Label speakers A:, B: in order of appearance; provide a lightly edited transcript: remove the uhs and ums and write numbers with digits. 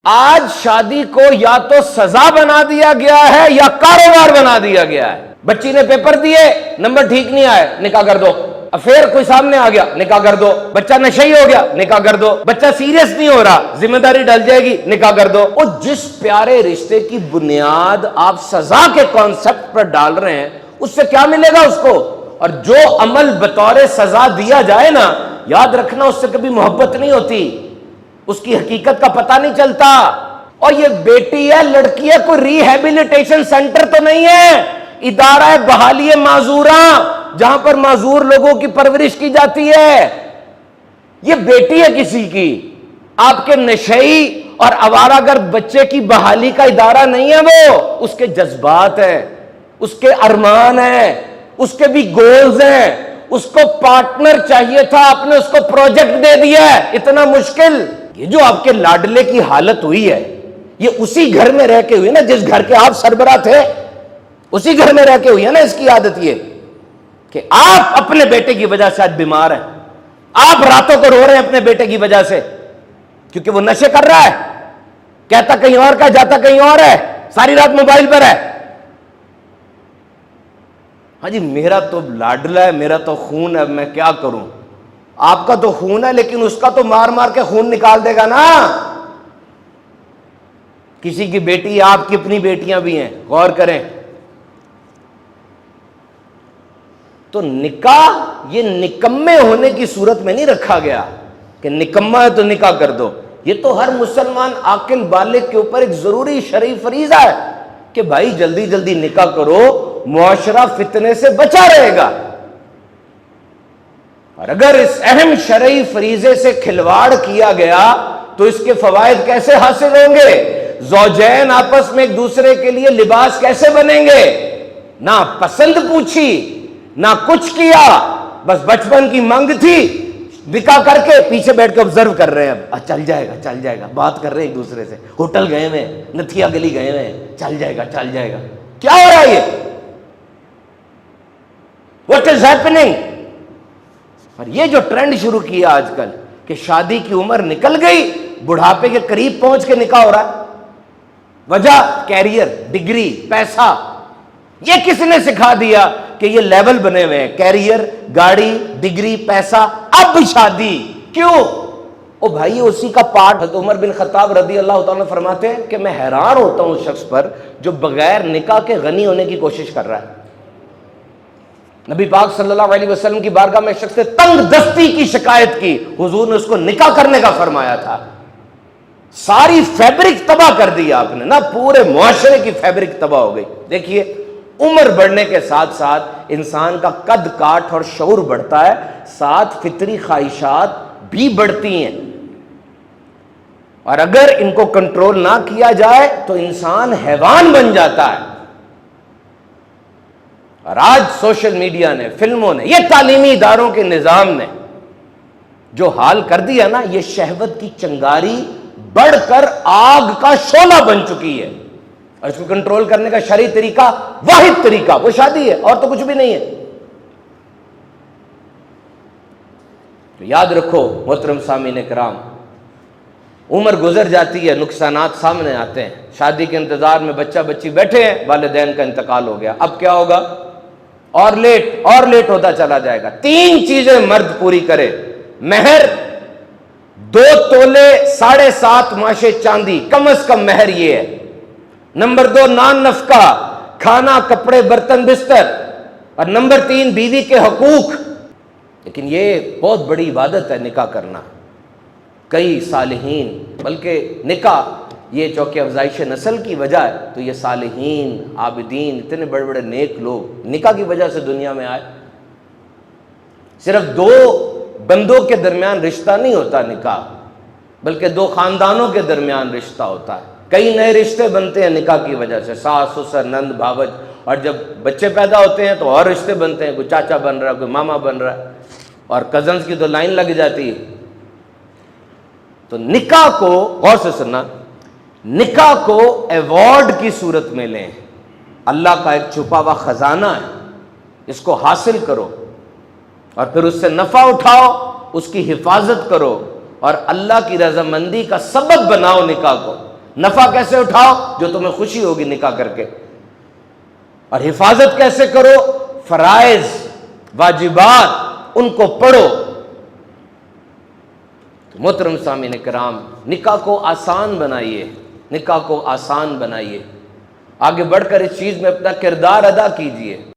A: آج شادی کو یا تو سزا بنا دیا گیا ہے یا کاروبار بنا دیا گیا ہے. بچی نے پیپر دیے، نمبر ٹھیک نہیں آئے، نکاح کر دو. افیئر کوئی سامنے آ گیا، نکاح کر دو. بچہ نشئی ہو گیا، نکاح کر دو. بچہ سیریس نہیں ہو رہا، ذمہ داری ڈل جائے گی، نکاح کر دو. اور جس پیارے رشتے کی بنیاد آپ سزا کے کانسیپٹ پر ڈال رہے ہیں، اس سے کیا ملے گا اس کو؟ اور جو عمل بطور سزا دیا جائے نا، یاد رکھنا اس سے کبھی محبت نہیں ہوتی، اس کی حقیقت کا پتہ نہیں چلتا. اور یہ بیٹی ہے، لڑکی ہے، کوئی ریہیبلیٹیشن سینٹر تو نہیں ہے، ادارہ ہے بحالی معذوراں جہاں پر معذور لوگوں کی پرورش کی جاتی ہے. یہ بیٹی ہے کسی کی، آپ کے نشئی اور آوارہ گرد بچے کی بحالی کا ادارہ نہیں ہے. وہ اس کے جذبات ہیں، اس کے ارمان ہیں، اس کے بھی گولز ہیں. اس کو پارٹنر چاہیے تھا، آپ نے اس کو پروجیکٹ دے دیا ہے. اتنا مشکل؟ یہ جو آپ کے لاڈلے کی حالت ہوئی ہے، یہ اسی گھر میں رہ کے ہوئی نا جس گھر کے آپ سربراہ تھے. اسی گھر میں رہ کے ہوئی ہے نا اس کی عادت یہ کہ آپ اپنے بیٹے کی وجہ سے آج بیمار ہیں. آپ راتوں کو رو رہے ہیں اپنے بیٹے کی وجہ سے کیونکہ وہ نشے کر رہا ہے، کہتا کہیں اور کا، جاتا کہیں اور ہے، ساری رات موبائل پر ہے. ہاں جی، میرا تو لاڈلا ہے، میرا تو خون ہے، میں کیا کروں؟ آپ کا تو خون ہے لیکن اس کا تو مار مار کے خون نکال دے گا نا. کسی کی بیٹی، آپ کی اپنی بیٹیاں بھی ہیں، غور کریں. تو نکاح یہ نکمے ہونے کی صورت میں نہیں رکھا گیا کہ نکمہ ہے تو نکاح کر دو. یہ تو ہر مسلمان عاقل بالغ کے اوپر ایک ضروری شرعی فریضہ ہے کہ بھائی جلدی جلدی نکاح کرو، معاشرہ فتنے سے بچا رہے گا. اور اگر اس اہم شرعی فریضے سے کھلواڑ کیا گیا تو اس کے فوائد کیسے حاصل ہوں گے؟ زوجین آپس میں ایک دوسرے کے لیے لباس کیسے بنیں گے؟ نہ پسند پوچھی، نہ کچھ کیا، بس بچپن کی منگ تھی. نکاح کر کے پیچھے بیٹھ کے آبزرو کر رہے ہیں، اب چل جائے گا چل جائے گا. بات کر رہے ہیں ایک دوسرے سے، ہوٹل گئے ہوئے ہیں، نتھیا گلی گئے ہوئے ہیں، چل جائے گا چل جائے گا. کیا ہو رہا ہے یہ؟ What is happening? اور یہ جو ٹرینڈ شروع کیا آج کل کہ شادی کی عمر نکل گئی، بڑھاپے کے قریب پہنچ کے نکاح ہو رہا ہے. وجہ کیریئر، ڈگری، پیسہ. یہ کس نے سکھا دیا کہ یہ لیول بنے ہوئے ہیں؟ کیریئر، گاڑی، ڈگری، پیسہ، اب شادی. کیوں؟ او بھائی اسی کا پارٹ. حضرت عمر بن خطاب رضی اللہ تعالیٰ فرماتے ہیں کہ میں حیران ہوتا ہوں اس شخص پر جو بغیر نکاح کے غنی ہونے کی کوشش کر رہا ہے. نبی پاک صلی اللہ علیہ وسلم کی بارگاہ میں شخص نے تنگ دستی کی شکایت کی، حضور نے اس کو نکاح کرنے کا فرمایا تھا. ساری فیبرک تباہ کر دی آپ نے نا، پورے معاشرے کی فیبرک تباہ ہو گئی. دیکھیے عمر بڑھنے کے ساتھ ساتھ انسان کا قد کاٹ اور شعور بڑھتا ہے، ساتھ فطری خواہشات بھی بڑھتی ہیں، اور اگر ان کو کنٹرول نہ کیا جائے تو انسان حیوان بن جاتا ہے. اور آج سوشل میڈیا نے، فلموں نے، یہ تعلیمی اداروں کے نظام نے جو حال کر دیا نا، یہ شہوت کی چنگاری بڑھ کر آگ کا شعلہ بن چکی ہے. اور اس کو کنٹرول کرنے کا شرعی طریقہ، واحد طریقہ، وہ شادی ہے اور تو کچھ بھی نہیں ہے. تو یاد رکھو محترم سامعین کرام، عمر گزر جاتی ہے، نقصانات سامنے آتے ہیں. شادی کے انتظار میں بچہ بچی بیٹھے ہیں، والدین کا انتقال ہو گیا، اب کیا ہوگا؟ اور لیٹ ہوتا چلا جائے گا. 3 چیزیں مرد پوری کرے: مہر 2 تولے 7.5 ماشے چاندی، کم از کم مہر یہ ہے. نمبر 2 نان نفقہ، کھانا، کپڑے، برتن، بستر. اور نمبر 3 بیوی کے حقوق. لیکن یہ بہت بڑی عبادت ہے نکاح کرنا. کئی صالحین، بلکہ نکاح یہ چونکہ افزائش نسل کی وجہ ہے تو یہ صالحین، عابدین، اتنے بڑے بڑے نیک لوگ نکاح کی وجہ سے دنیا میں آئے. صرف 2 بندوں کے درمیان رشتہ نہیں ہوتا نکاح، بلکہ 2 خاندانوں کے درمیان رشتہ ہوتا ہے. کئی نئے رشتے بنتے ہیں نکاح کی وجہ سے، ساس سسر، نند بھاوج. اور جب بچے پیدا ہوتے ہیں تو اور رشتے بنتے ہیں، کوئی چاچا بن رہا ہے، کوئی ماما بن رہا ہے، اور کزنز کی تو لائن لگ جاتی ہے. تو نکاح کو، غور سے سننا، نکاح کو ایوارڈ کی صورت میں لیں. اللہ کا ایک چھپا ہوا خزانہ ہے، اس کو حاصل کرو اور پھر اس سے نفع اٹھاؤ، اس کی حفاظت کرو اور اللہ کی رضامندی کا سبب بناؤ نکاح کو. نفع کیسے اٹھاؤ؟ جو تمہیں خوشی ہوگی نکاح کر کے. اور حفاظت کیسے کرو؟ فرائض واجبات ان کو پڑھو. محترم سامعین کرام، نکاح کو آسان بنائیے، نکاح کو آسان بنائیے. آگے بڑھ کر اس چیز میں اپنا کردار ادا کیجئے.